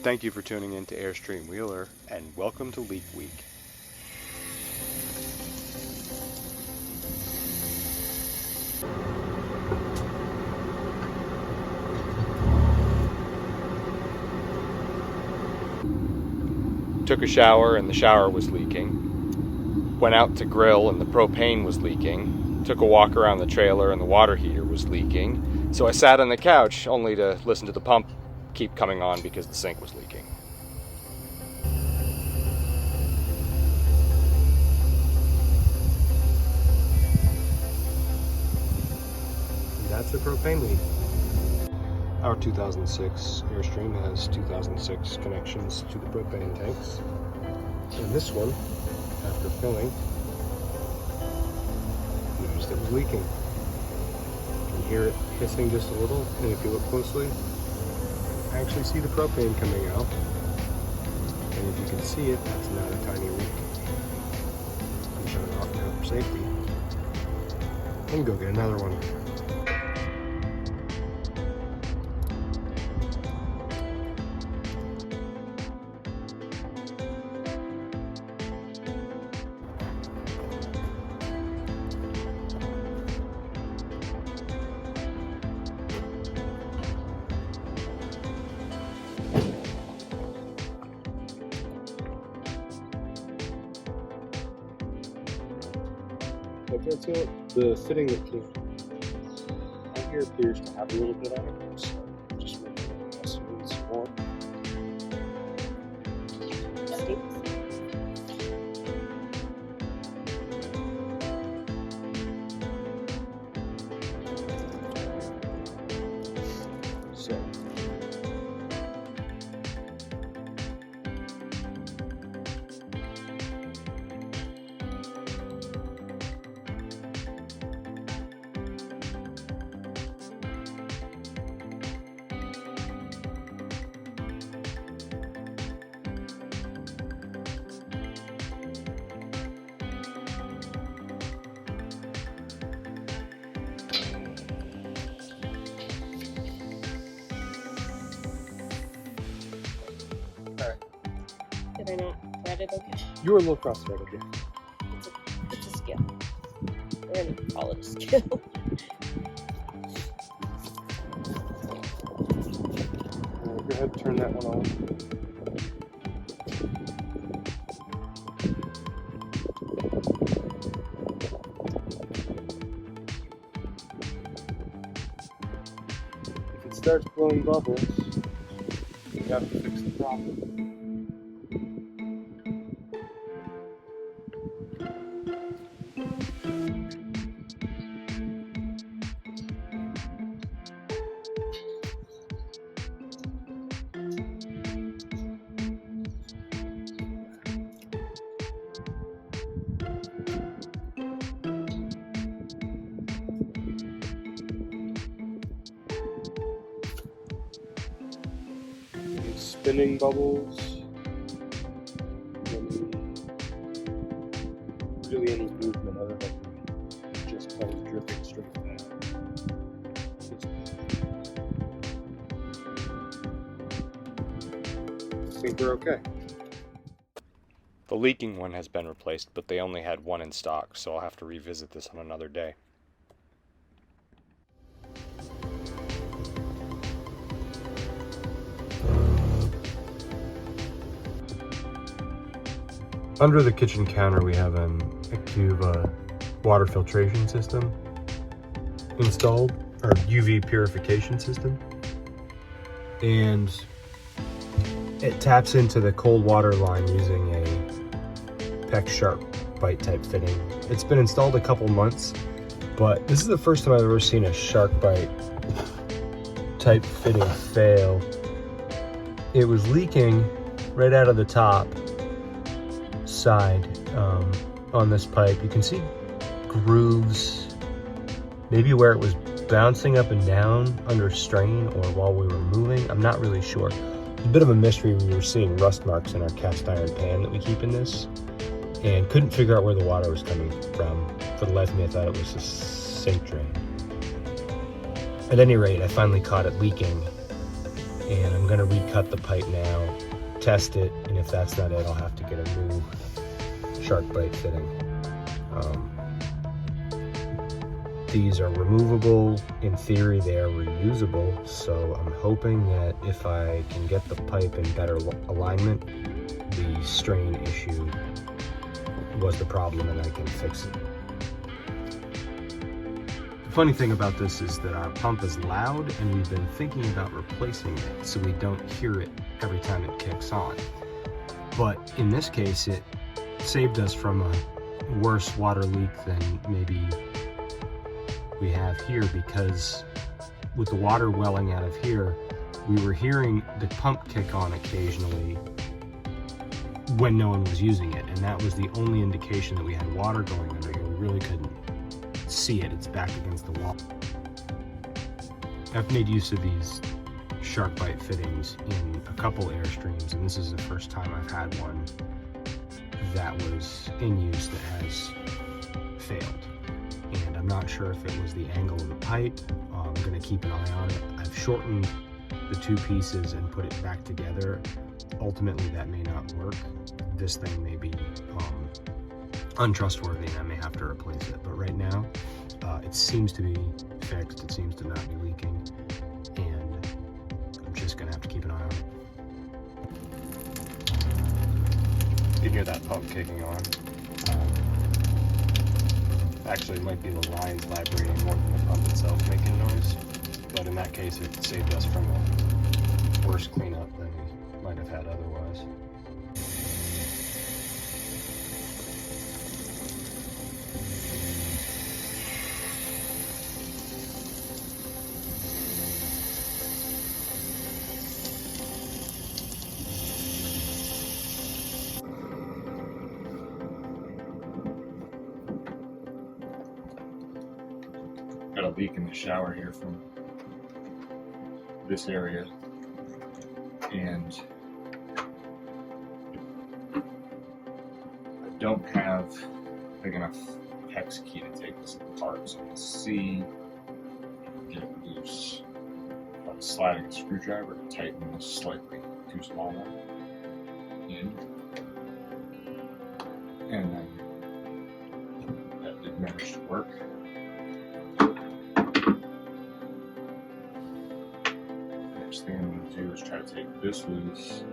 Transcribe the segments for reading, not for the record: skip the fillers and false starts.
Thank you for tuning in to Airstream Wheeler, and welcome to Leak Week. Took a shower and the shower was leaking. Went out to grill and the propane was leaking. Took a walk around the trailer and the water heater was leaking. So I sat on the couch only to listen to the pump keep coming on because the sink was leaking. And that's a propane leak. Our 2006 Airstream has 2006 connections to the propane tanks. And this one, after filling, noticed it was leaking. You can hear it hissing just a little, and if you look closely, I actually see the propane coming out. And if you can see it, that's not a tiny leak. I'm shutting it off now for safety. And go get another one. That's it. The fitting that came out here appears to have a little bit on it, so I'm just going to mess with it some more. So. Did I not thread it okay? You were a little cross-threaded, yeah. It's a skill. We're going to call it a skill. Go ahead and turn that one on. If it starts blowing bubbles, you have to fix the problem. Spinning bubbles, really any movement other than just kind of dripping straight down. I think we're okay. The leaking one has been replaced, but they only had one in stock, so I'll have to revisit this on another day. Under the kitchen counter we have a Cuba water filtration system installed, or UV purification system, and it taps into the cold water line using a PEX Sharp bite type fitting. It's been installed a couple months, but this is the first time I've ever seen a shark bite type fitting fail. It was leaking right out of the top side on this pipe. You can see grooves, maybe where it was bouncing up and down under strain or while we were moving. I'm not really sure. It's a bit of a mystery. We were seeing rust marks in our cast iron pan that we keep in this and couldn't figure out where the water was coming from. For the life of me, I thought it was a sink drain. At any rate, I finally caught it leaking And I'm gonna recut the pipe now, test it, and if that's not it, I'll have to get a new shark bite fitting. These are removable. In theory, they are reusable, so I'm hoping that if I can get the pipe in better alignment, the strain issue was the problem and I can fix it. The funny thing about this is that our pump is loud and we've been thinking about replacing it so we don't hear it every time it kicks on. But in this case, it saved us from a worse water leak than maybe we have here, because with the water welling out of here, we were hearing the pump kick on occasionally when no one was using it, and that was the only indication that we had water going under here. We really couldn't see it. It's back against the wall. I've made use of these shark bite fittings in a couple Airstreams, and this is the first time I've had one that was in use that has failed. And I'm not sure if it was the angle of the pipe. I'm going to keep an eye on it. I've shortened the two pieces and put it back together. Ultimately, that may not work. This thing may be untrustworthy and I may have to replace it. But right now, it seems to be fixed. It seems to not be leaking. And I'm just going to have to keep an eye on it. You can hear that pump kicking on. Actually, it might be the lines vibrating more than the pump itself making noise, but in that case, it saved us from a worse cleanup than we might have had otherwise. Got a leak in the shower here from this area, and I don't have a big enough hex key to take this apart, so I'm going to see if I can get it loose by sliding a screwdriver to tighten this slightly too small one in, and then that did manage to work. Next thing I'm going to do is try to take this loose.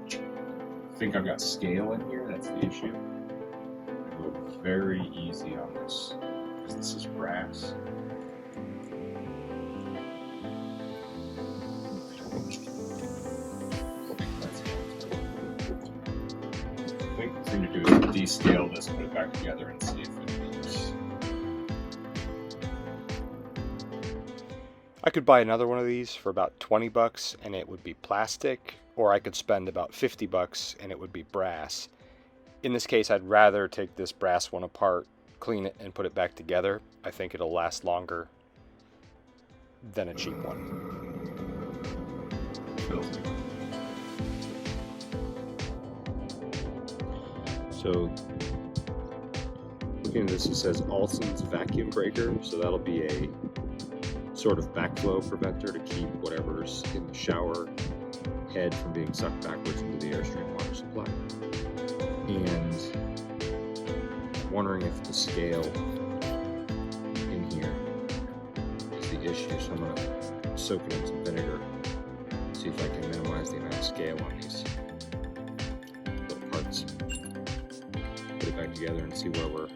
I think I've got scale in here, that's the issue. I go very easy on this because this is brass. I think the thing to do is descale this, put it back together, and see if it moves. I could buy another one of these for about 20 bucks and it would be plastic, or I could spend about 50 bucks and it would be brass. In this case, I'd rather take this brass one apart, clean it, and put it back together. I think it'll last longer than a cheap one. So, looking at this, it says Alson's vacuum breaker, so that'll be a sort of backflow preventer to keep whatever's in the shower head from being sucked backwards into the Airstream water supply. And I'm wondering if the scale in here is the issue, so I'm going to soak it in some vinegar, see if I can minimize the amount of scale on these little parts. Put it back together and see where we're at.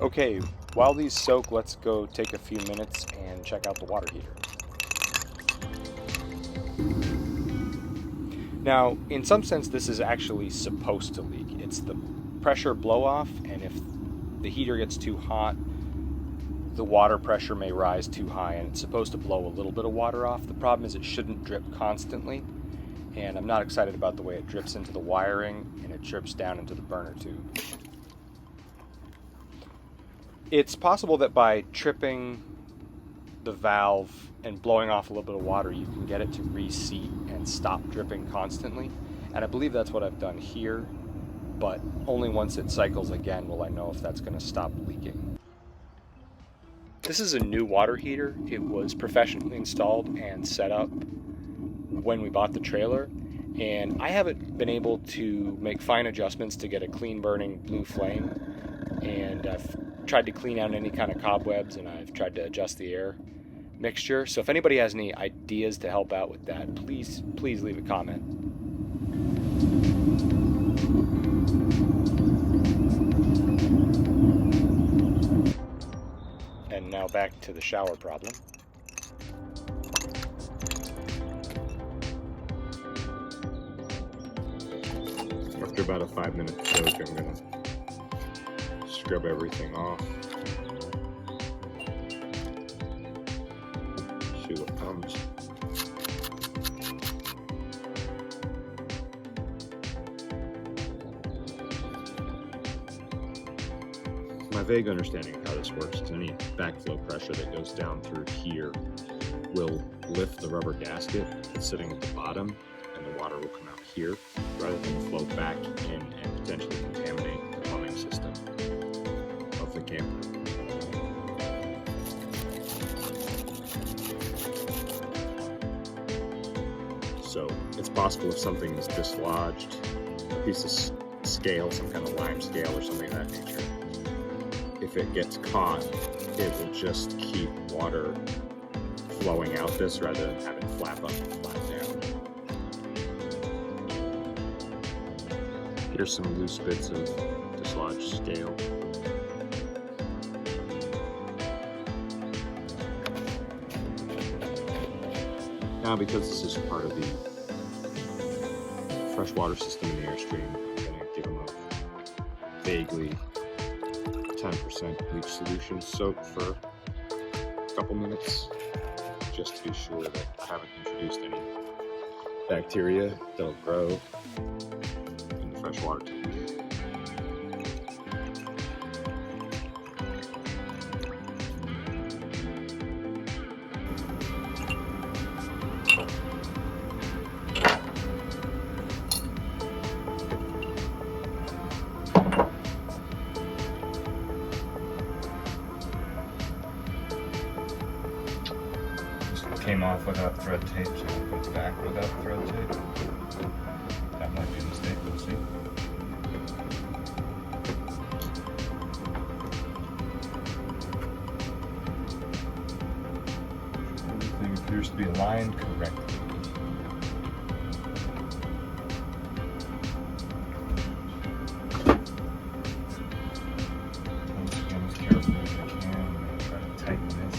Okay, while these soak, let's go take a few minutes and check out the water heater. Now, in some sense, this is actually supposed to leak. It's the pressure blow off, and if the heater gets too hot, the water pressure may rise too high, and it's supposed to blow a little bit of water off. The problem is it shouldn't drip constantly, and I'm not excited about the way it drips into the wiring and it drips down into the burner tube. It's possible that by tripping the valve and blowing off a little bit of water, you can get it to reseat and stop dripping constantly. And I believe that's what I've done here, but only once it cycles again will I know if that's going to stop leaking. This is a new water heater. It was professionally installed and set up when we bought the trailer, and I haven't been able to make fine adjustments to get a clean burning blue flame, and I've tried to clean out any kind of cobwebs, and I've tried to adjust the air mixture. So if anybody has any ideas to help out with that, please leave a comment. And now back to the shower problem. After about a 5-minute soak, I'm gonna scrub everything off. See what comes. My vague understanding of how this works is any backflow pressure that goes down through here will lift the rubber gasket that's sitting at the bottom, and the water will come out here rather than flow back in and potentially contaminate the plumbing system of the camper. So it's possible if something is dislodged, a piece of scale, some kind of lime scale or something of that nature, if it gets caught, it will just keep water flowing out this rather than have it flap up and flap down. Here's some loose bits of dislodged scale. Now, because this is part of the freshwater system in the Airstream, I'm going to give them a vaguely 10% bleach solution soak for a couple minutes, just to be sure that I haven't introduced any bacteria that'll grow in the freshwater tank. Came off without thread tape, so I'll put it back without thread tape. That might be a mistake, we'll see. Everything appears to be aligned correctly. Once again, as carefully as I can, I'm going to try to tighten this.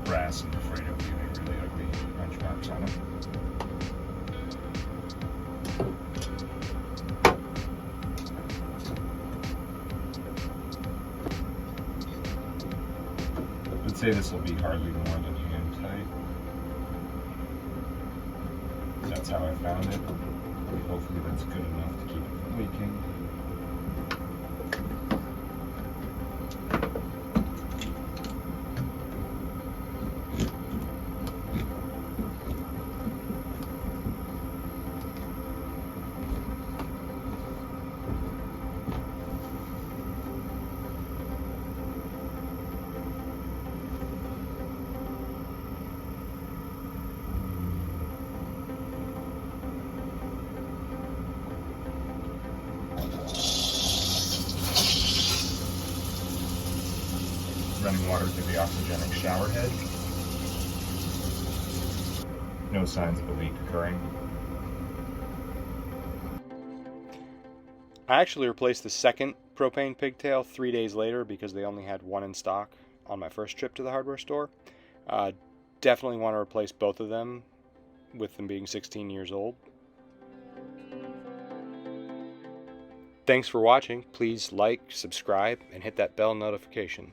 Brass, I'm afraid it'll be really ugly wrench marks on it. I'd say this will be hardly more than hand tight. That's how I found it. Hopefully that's good enough to keep it from leaking. Running water through the oxygenic shower head. No signs of a leak occurring. I actually replaced the second propane pigtail 3 days later because they only had one in stock on my first trip to the hardware store. Definitely want to replace both of them with them being 16 years old. Thanks for watching. Please like, subscribe, and hit that bell notification.